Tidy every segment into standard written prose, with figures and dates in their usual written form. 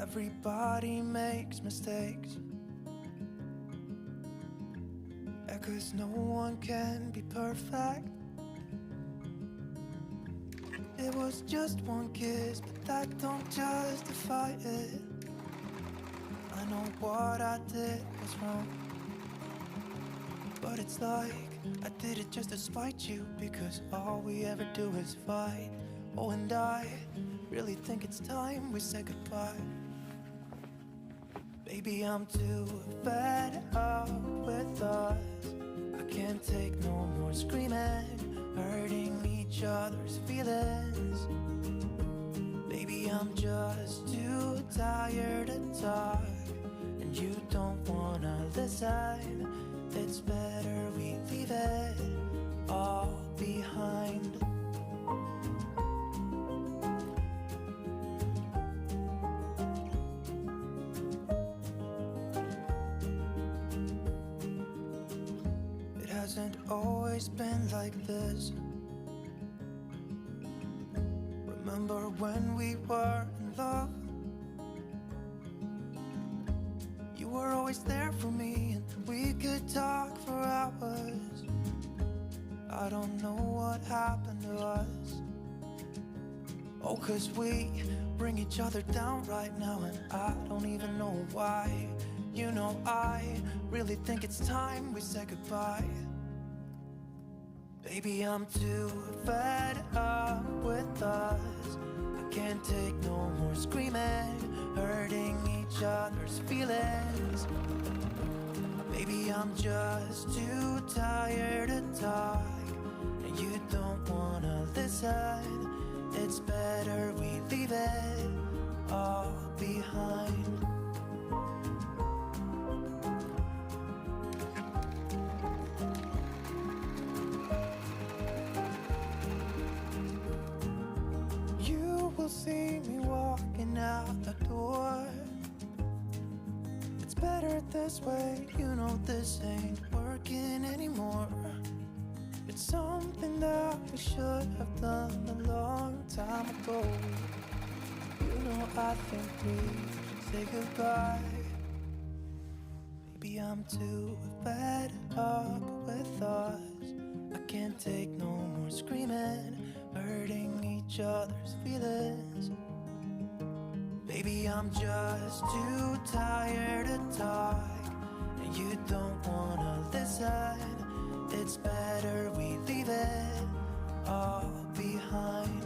Everybody makes mistakes, yeah, 'cause no one can be perfect. It was just one kiss, but that don't justify it. I know what I did was wrong, but it's like I did it just to spite you, because all we ever do is fight. Oh, and I really think it's time we say goodbye. Baby, I'm too fed up with us. I can't take no more screaming, hurting each other's feelings. Baby, I'm just too tired to talk, and you don't wanna listen. It's better we leave it all behind. Hasn't always been like this. Remember when we were in love? You were always there for me, and we could talk for hours. I don't know what happened to us. Oh, 'cause we bring each other down right now, and I don't even know why. You know, I really think it's time we say goodbye. Baby, I'm too fed up with us. I can't take no more screaming, hurting each other's feelings. Baby, I'm just too tired to talk, and you don't wanna listen. It's better you'll see me walking out the door. It's better this way, you know this ain't working anymore. It's something that we should have done a long time ago. You know I think we should say goodbye. Maybe I'm too fed up with us. I can't take no more screaming, hurting each other's feelings. Maybe I'm just too tired to talk, and you don't wanna listen. It's better we leave it all behind.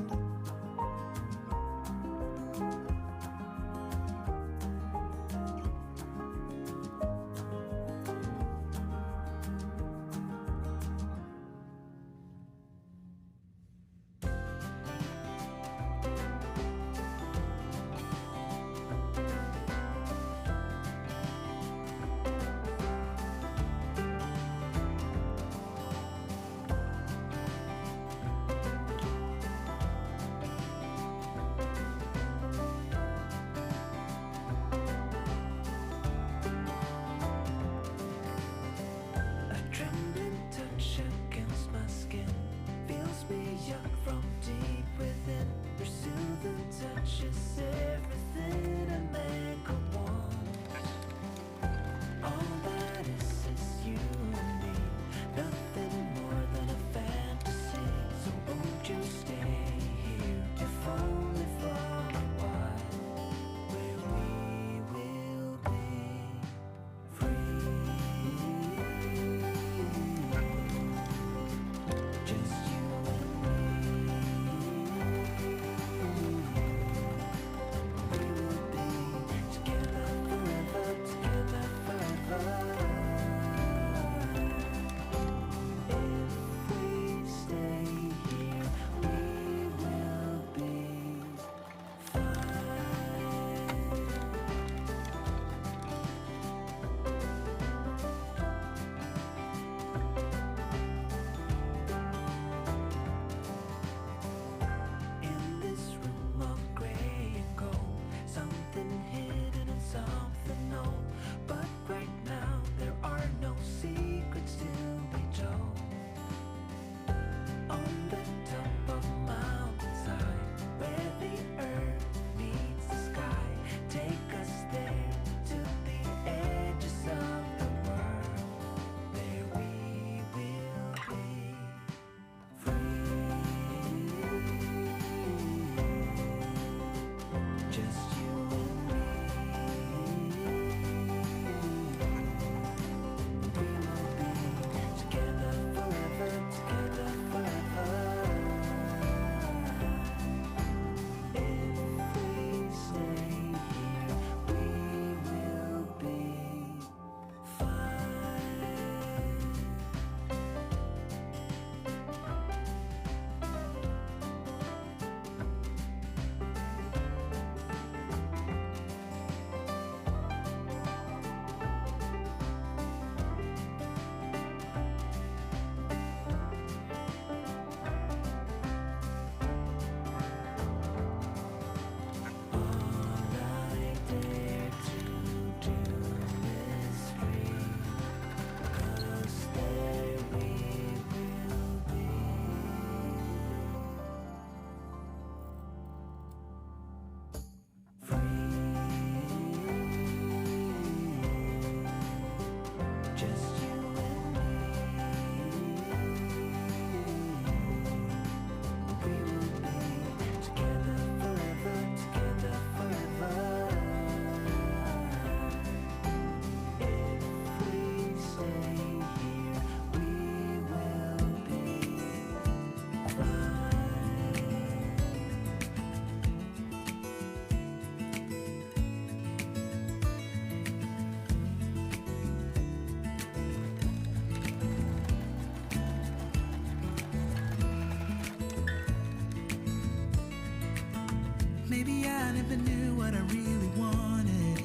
Maybe I never knew what I really wanted,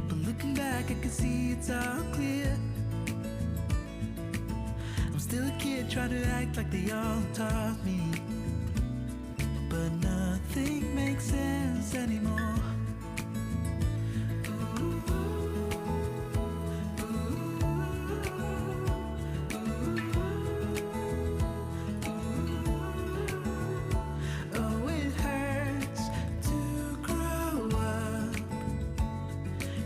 but looking back I can see it's all clear. I'm still a kid trying to act like they all taught me, but now anymore. Oh, it hurts to grow up,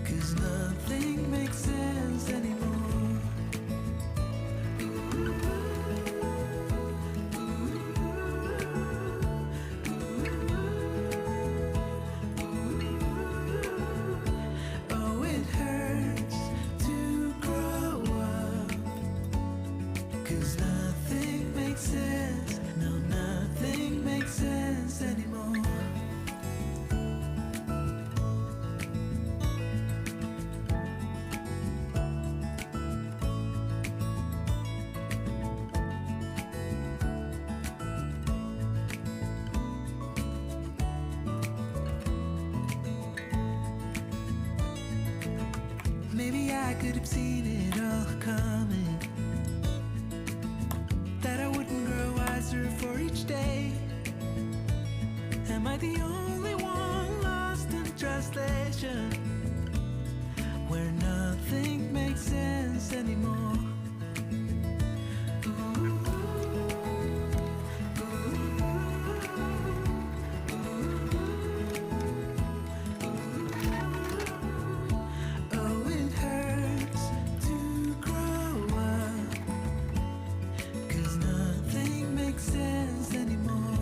'cause nothing makes sense anymore. Oh, it hurts to grow up, 'cause nothing makes sense. No, nothing makes sense anymore. Maybe I could have seen it all coming, that I wouldn't grow wiser for each day. Am I the only one lost in translation, where nothing makes sense anymore? Oh, it hurts to grow up, 'cause nothing makes sense anymore.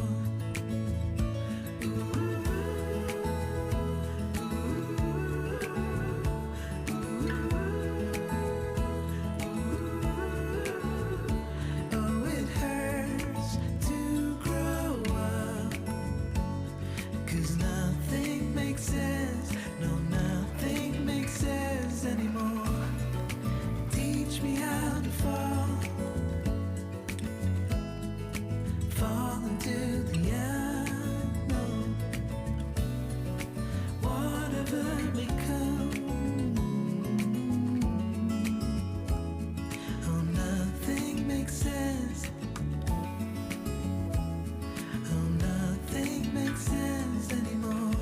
Oh, it hurts to grow up, 'cause nothing makes sense. No, nothing makes sense anymore. Teach me how to fall into the unknown. Whatever may come. Oh, nothing makes sense. Oh, nothing makes sense anymore.